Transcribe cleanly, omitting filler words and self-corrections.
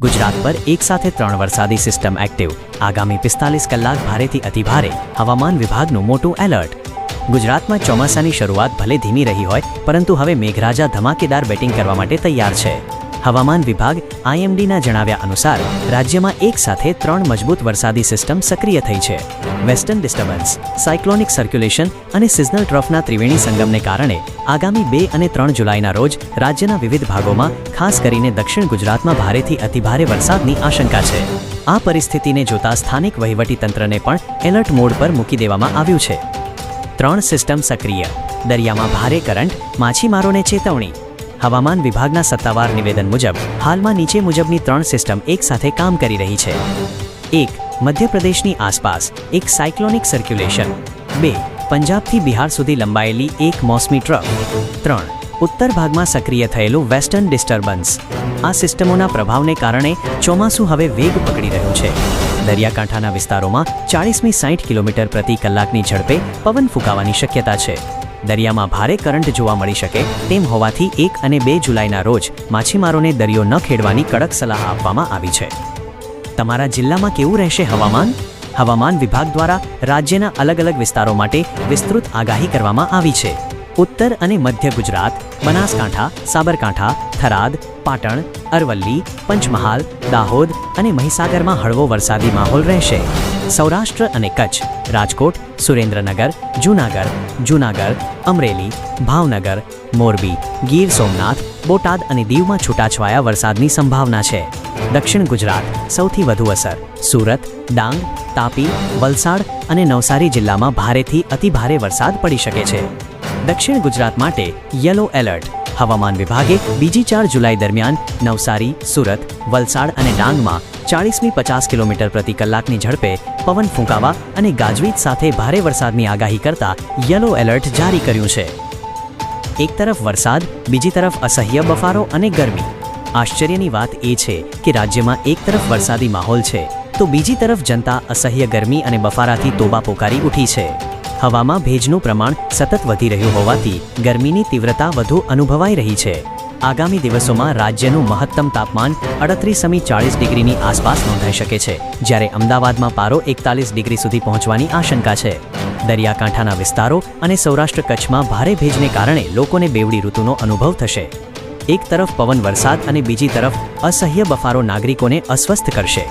गुजरात पर एक साथे 3 वरसादी सिस्टम एक्टिव। आगामी 45 कलाक भारेथी अतिभारे हवामान विभागનું મોટું એલર્ટ। ગુજરાતમાં ચોમાસાની શરૂઆત ભલે ધીમી રહી હોય, પરંતુ હવે મેઘરાજા ધમાકેદાર બેટિંગ કરવા માટે તૈયાર છે। હવામાન વિભાગ આઈએમડીના જણાવ્યા અનુસાર રાજ્યમાં એક સાથે 3 મજબૂત વરસાદી સિસ્ટમ સક્રિય થઈ છે। વેસ્ટર્ન ડિસ્ટર્બન્સ, સાયક્લોનિક સર્ક્યુલેશન અને સિઝનલ ટ્રફના ત્રિવેણી સંગમને કારણે આગામી 2 અને 3 જુલાઈના રોજ રાજ્યના વિવિધ ભાગોમાં, ખાસ કરીને દક્ષિણ ગુજરાતમાં ભારેથી અતિભારે વરસાદની આશંકા છે। આ પરિસ્થિતિને જોતા સ્થાનિક વહીવટીતંત્રને પણ એલર્ટ મોડ પર મૂકી દેવામાં આવ્યું છે। 3 સિસ્ટમ સક્રિય, દરિયામાં ભારે કરંટ, માછીમારોને ચેતવણી। હવામાન વિભાગના સત્તાવાર નિવેદન મુજબ હાલમાં નીચે મુજબની 3 સિસ્ટમ એક સાથે કામ કરી રહી છે। 1. મધ્યપ્રદેશની આસપાસ એક સાયક્લોનિક સર્ક્યુલેશન। 2. પંજાબથી બિહાર સુધી લંબાયેલી એક મોસમી ટ્રફ। 3. ઉત્તર ભાગમાં સક્રિય થયેલું વેસ્ટર્ન ડિસ્ટર્બન્સ। આ સિસ્ટમોના પ્રભાવને કારણે ચોમાસું હવે વેગ પકડી રહ્યું છે। દરિયાકાંઠાના વિસ્તારોમાં 40થી 60 કિલોમીટર પ્રતિ કલાકની ઝડપે પવન ફૂંકાવાની શક્યતા છે। દરિયામાં ભારે કરંટ જોવા મળી શકે તેમ હોવાથી 1 અને 2 જુલાઈના રોજ માછીમારોને દરિયો ન ખેડવાની કડક સલાહ આપવામાં આવી છે। તમારા જિલ્લામાં કેવું રહેશે હવામાન? હવામાન વિભાગ દ્વારા રાજ્યના અલગ અલગ વિસ્તારો માટે વિસ્તૃત આગાહી કરવામાં આવી છે। ઉત્તર અને મધ્ય ગુજરાત, બનાસકાંઠા, સાબરકાંઠા, થરાદ, પાટણ, અરવલ્લી, પંચમહાલ, દાહોદ અને મહીસાગરમાં હળવો વરસાદી માહોલ રહેશે। સૌરાષ્ટ્ર અને કચ્છ, રાજકોટ, સુરેન્દ્રનગર, જૂનાગઢ, અમરેલી, ભાવનગર, મોરબી, ગીર સોમનાથ, બોટાદ અને દીવમાં છૂટાછવાયા વરસાદની સંભાવના છે। દક્ષિણ ગુજરાત સૌથી વધુ અસર, સુરત, ડાંગ, તાપી, વલસાડ અને નવસારી જિલ્લામાં ભારેથી અતિભારે વરસાદ પડી શકે છે। દક્ષિણ ગુજરાત માટે યલો એલર્ટ। હવામાન વિભાગે બીજી 4 જુલાઈ દરમિયાન નવસારી, સુરત, વલસાડ અને ડાંગમાં 40થી 50 કિલોમીટર પ્રતિ કલાકની ઝડપે પવન ફૂંકાવા અને ગાજવીજ સાથે ભારે વરસાદની આગાહી કરતા યલો એલર્ટ જારી કર્યું છે। એક તરફ વરસાદ, બીજી તરફ અસહ્ય બફારો અને ગરમી। આશ્ચર્યની વાત એ છે કે રાજ્યમાં એક તરફ વરસાદી માહોલ છે, તો બીજી તરફ જનતા અસહ્ય ગરમી અને બફારાથી તોબા પોકારી ઉઠી છે। હવામાં ભેજનું પ્રમાણ સતત વધી રહ્યું હોવાથી ગરમીની તીવ્રતા વધુ અનુભવાઈ રહી છે। આગામી દિવસોમાં રાજ્યનું મહત્તમ તાપમાન 38થી 40 ડિગ્રીની આસપાસ નોંધાઈ શકે છે, જ્યારે અમદાવાદમાં પારો 41 ડિગ્રી સુધી પહોંચવાની આશંકા છે। દરિયાકાંઠાના વિસ્તારો અને સૌરાષ્ટ્ર કચ્છમાં ભારે ભેજને કારણે લોકોને બેવડી ઋતુનો અનુભવ થશે। એક તરફ પવન વરસાદ અને બીજી તરફ અસહ્ય બફારો નાગરિકોને અસ્વસ્થ કરશે।